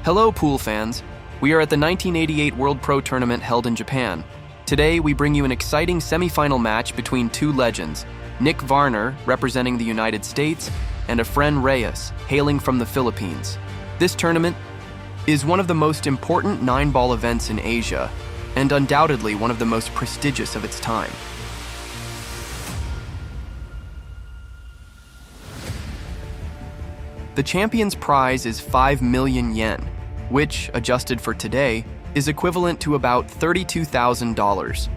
Hello, pool fans. We are at the 1988 World Pro Tournament held in Japan. Today, we bring you an exciting semifinal match between two legends, Nick Varner, representing the United States, and Efren Reyes, hailing from the Philippines. This tournament is one of the most important nine-ball events in Asia, and undoubtedly one of the most prestigious of its time. The champion's prize is 5 million yen, which, adjusted for today, is equivalent to about $32,000,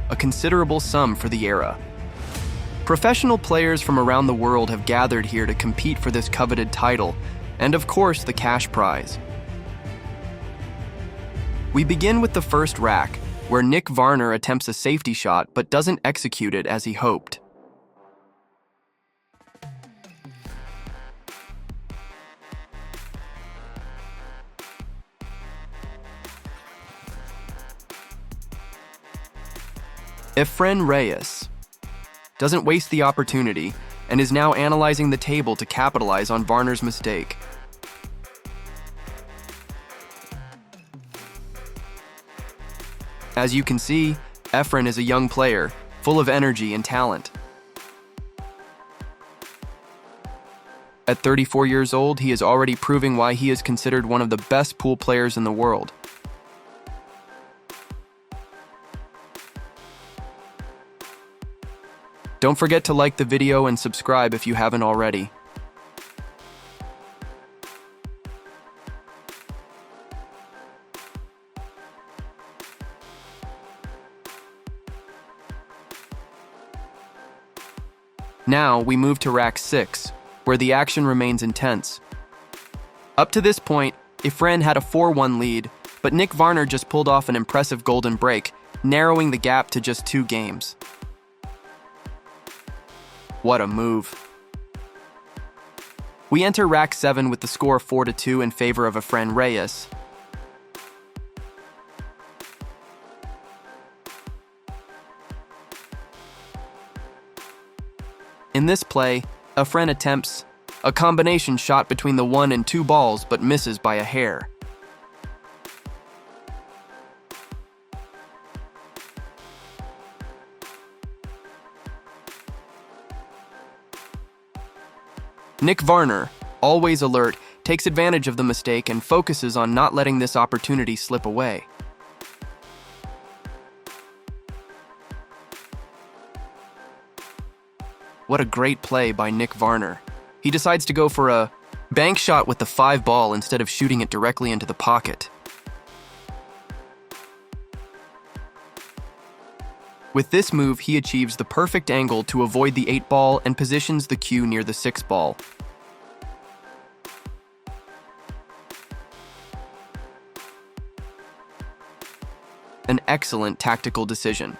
a considerable sum for the era. Professional players from around the world have gathered here to compete for this coveted title, and of course, the cash prize. We begin with the first rack, where Nick Varner attempts a safety shot but doesn't execute it as he hoped. Efren Reyes doesn't waste the opportunity and is now analyzing the table to capitalize on Varner's mistake. As you can see, Efren is a young player, full of energy and talent. At 34 years old, he is already proving why he is considered one of the best pool players in the world. Don't forget to like the video and subscribe if you haven't already. Now we move to rack 6, where the action remains intense. Up to this point, Efren had a 4-1 lead, but Nick Varner just pulled off an impressive golden break, narrowing the gap to just 2 games. What a move. We enter rack 7 with the score 4-2 in favor of Efren Reyes. In this play, Efren attempts a combination shot between the 1 and 2 balls but misses by a hair. Nick Varner, always alert, takes advantage of the mistake and focuses on not letting this opportunity slip away. What a great play by Nick Varner. He decides to go for a bank shot with the 5 ball instead of shooting it directly into the pocket. With this move, he achieves the perfect angle to avoid the 8 ball and positions the cue near the 6 ball. An excellent tactical decision.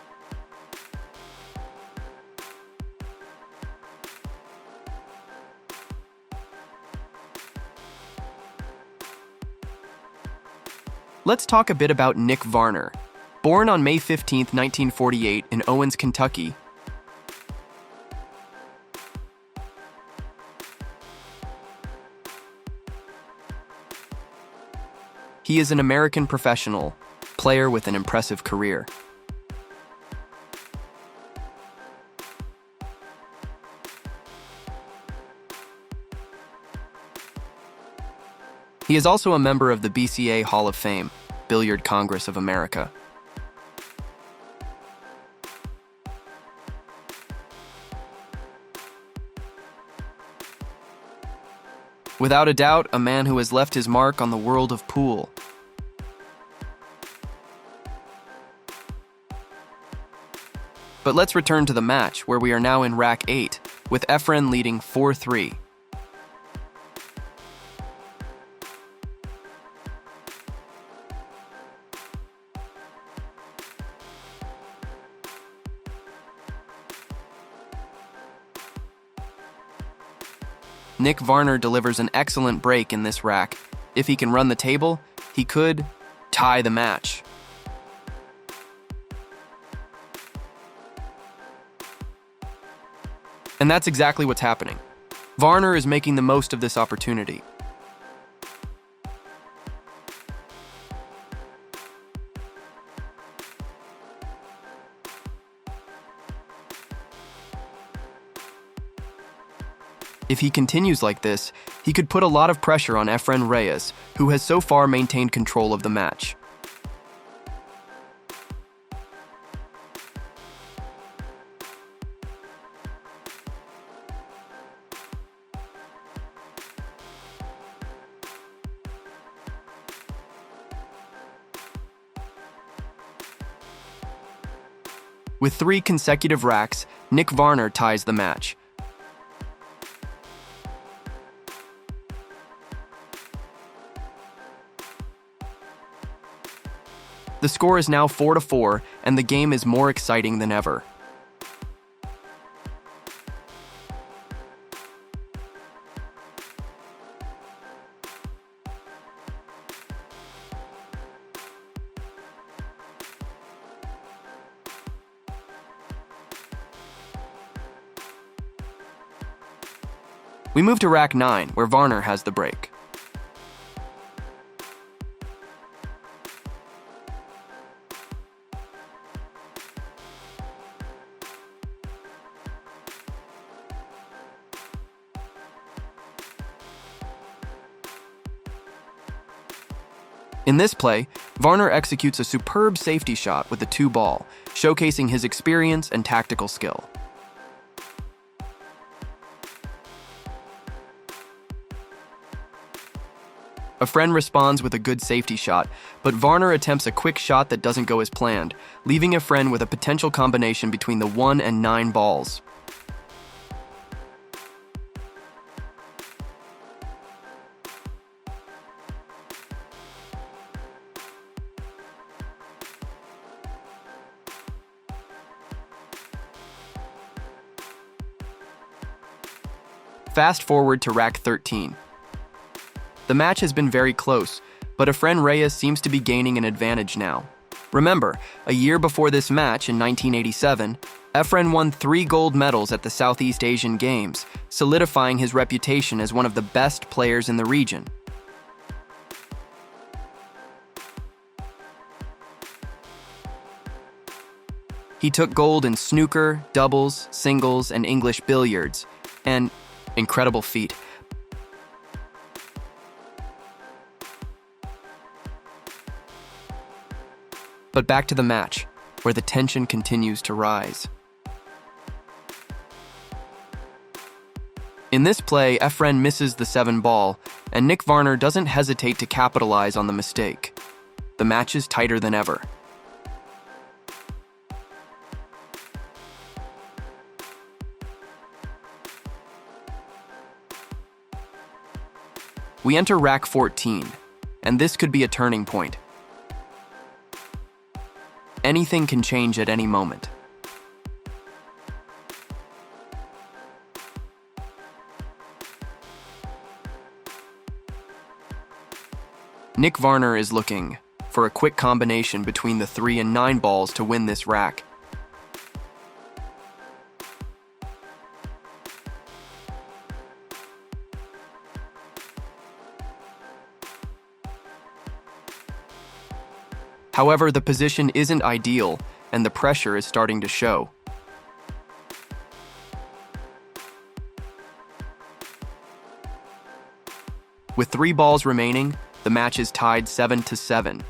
Let's talk a bit about Nick Varner. Born on May 15, 1948 in Owens, Kentucky, he is an American professional player with an impressive career. He is also a member of the BCA Hall of Fame, Billiard Congress of America. Without a doubt, a man who has left his mark on the world of pool. But let's return to the match, where we are now in rack 8, with Efren leading 4-3. Nick Varner delivers an excellent break in this rack. If he can run the table, he could tie the match. And that's exactly what's happening. Varner is making the most of this opportunity. If he continues like this, he could put a lot of pressure on Efren Reyes, who has so far maintained control of the match. With 3 consecutive racks, Nick Varner ties the match. The score is now 4-4, and the game is more exciting than ever. We move to rack 9, where Varner has the break. In this play, Varner executes a superb safety shot with the 2-ball, showcasing his experience and tactical skill. Efren responds with a good safety shot, but Varner attempts a quick shot that doesn't go as planned, leaving Efren with a potential combination between the 1 and 9 balls. Fast forward to rack 13. The match has been very close, but Efren Reyes seems to be gaining an advantage now. Remember, a year before this match in 1987, Efren won 3 gold medals at the Southeast Asian Games, solidifying his reputation as one of the best players in the region. He took gold in snooker, doubles, singles, and English billiards, an incredible feat. But back to the match, where the tension continues to rise. In this play, Efren misses the 7-ball, and Nick Varner doesn't hesitate to capitalize on the mistake. The match is tighter than ever. We enter rack 14, and this could be a turning point. Anything can change at any moment. Nick Varner is looking for a quick combination between the 3 and 9 balls to win this rack. However, the position isn't ideal, and the pressure is starting to show. With 3 balls remaining, the match is tied 7-7.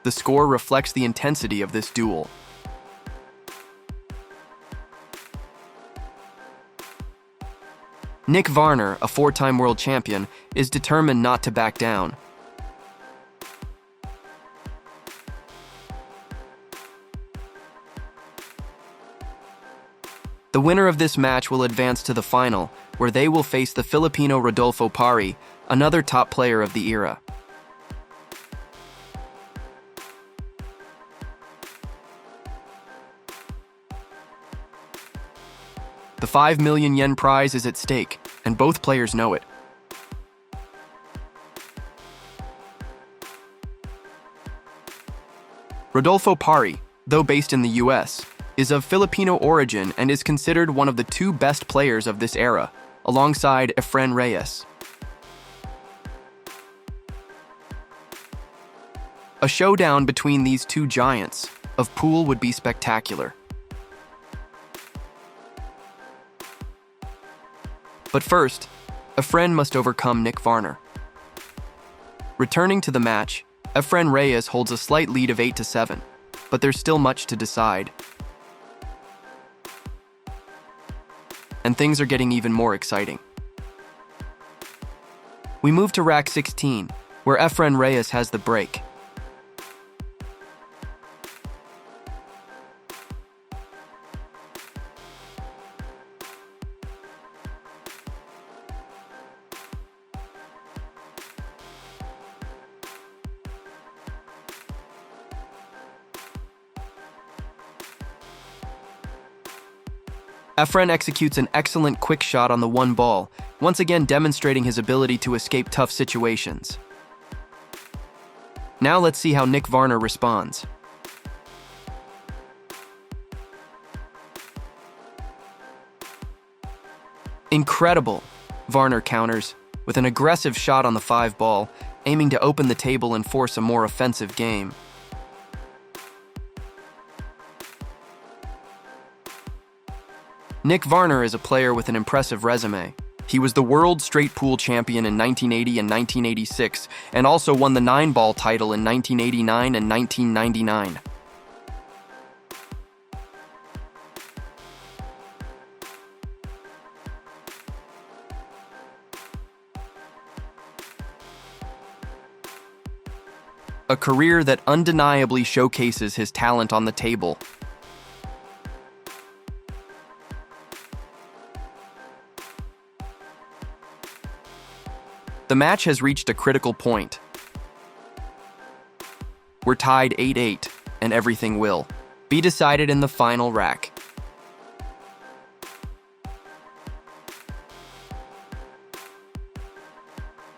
The score reflects the intensity of this duel. Nick Varner, a 4-time world champion, is determined not to back down. The winner of this match will advance to the final, where they will face the Filipino Rodolfo Pari, another top player of the era. The 5 million yen prize is at stake, and both players know it. Rodolfo Pari, though based in the US, is of Filipino origin and is considered one of the 2 best players of this era, alongside Efren Reyes. A showdown between these two giants of pool would be spectacular. But first, Efren must overcome Nick Varner. Returning to the match, Efren Reyes holds a slight lead of 8-7, but there's still much to decide. And things are getting even more exciting. We move to rack 16, where Efren Reyes has the break. Efren executes an excellent quick shot on the one ball, once again demonstrating his ability to escape tough situations. Now let's see how Nick Varner responds. Incredible! Varner counters with an aggressive shot on the 5 ball, aiming to open the table and force a more offensive game. Nick Varner is a player with an impressive resume. He was the world straight pool champion in 1980 and 1986, and also won the 9-ball title in 1989 and 1999. A career that undeniably showcases his talent on the table. The match has reached a critical point. We're tied 8-8, and everything will be decided in the final rack.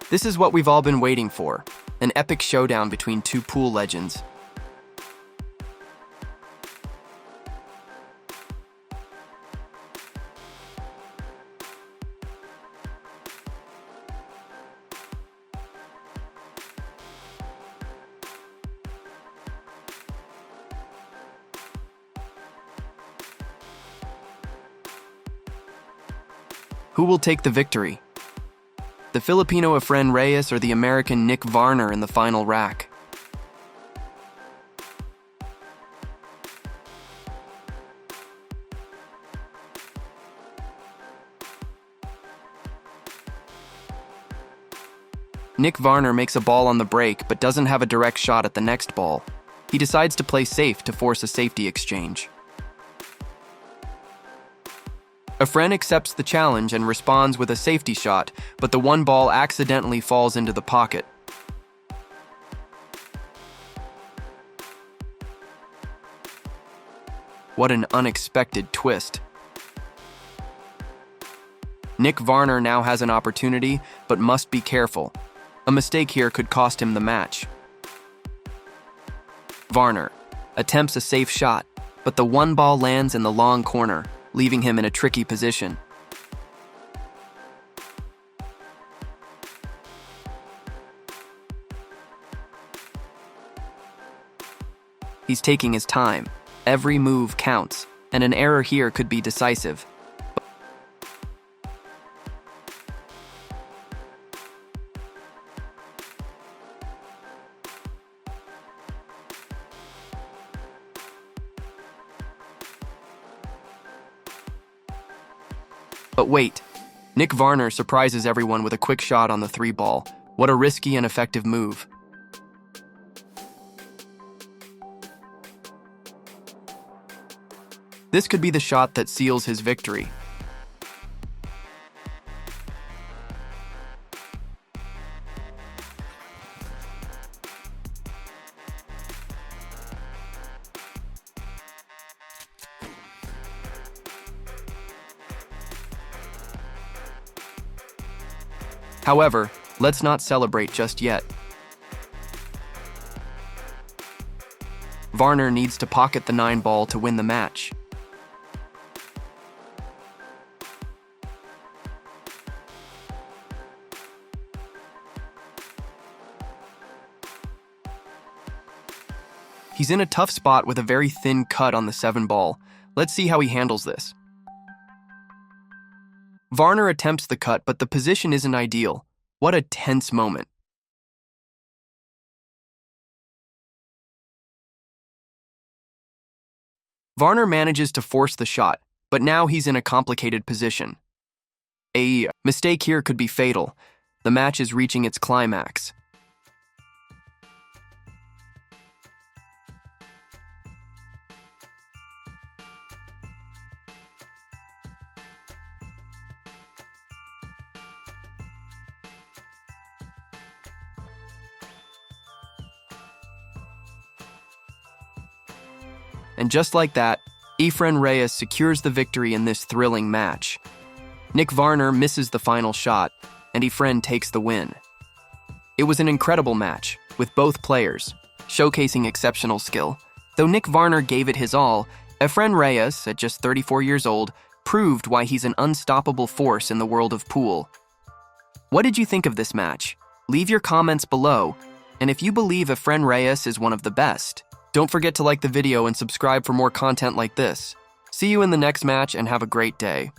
This is what we've all been waiting for, an epic showdown between two pool legends. Who will take the victory? The Filipino Efren Reyes or the American Nick Varner in the final rack? Nick Varner makes a ball on the break but doesn't have a direct shot at the next ball. He decides to play safe to force a safety exchange. Efren accepts the challenge and responds with a safety shot, but the one ball accidentally falls into the pocket. What an unexpected twist. Nick Varner now has an opportunity, but must be careful. A mistake here could cost him the match. Varner attempts a safe shot, but the one ball lands in the long corner, leaving him in a tricky position. He's taking his time. Every move counts, and an error here could be decisive. But wait, Nick Varner surprises everyone with a quick shot on the 3 ball. What a risky and effective move. This could be the shot that seals his victory. However, let's not celebrate just yet. Varner needs to pocket the 9 ball to win the match. He's in a tough spot with a very thin cut on the 7 ball. Let's see how he handles this. Varner attempts the cut, but the position isn't ideal. What a tense moment. Varner manages to force the shot, but now he's in a complicated position. A mistake here could be fatal. The match is reaching its climax. And just like that, Efren Reyes secures the victory in this thrilling match. Nick Varner misses the final shot, and Efren takes the win. It was an incredible match, with both players showcasing exceptional skill. Though Nick Varner gave it his all, Efren Reyes, at just 34 years old, proved why he's an unstoppable force in the world of pool. What did you think of this match? Leave your comments below, and if you believe Efren Reyes is one of the best, don't forget to like the video and subscribe for more content like this. See you in the next match and have a great day.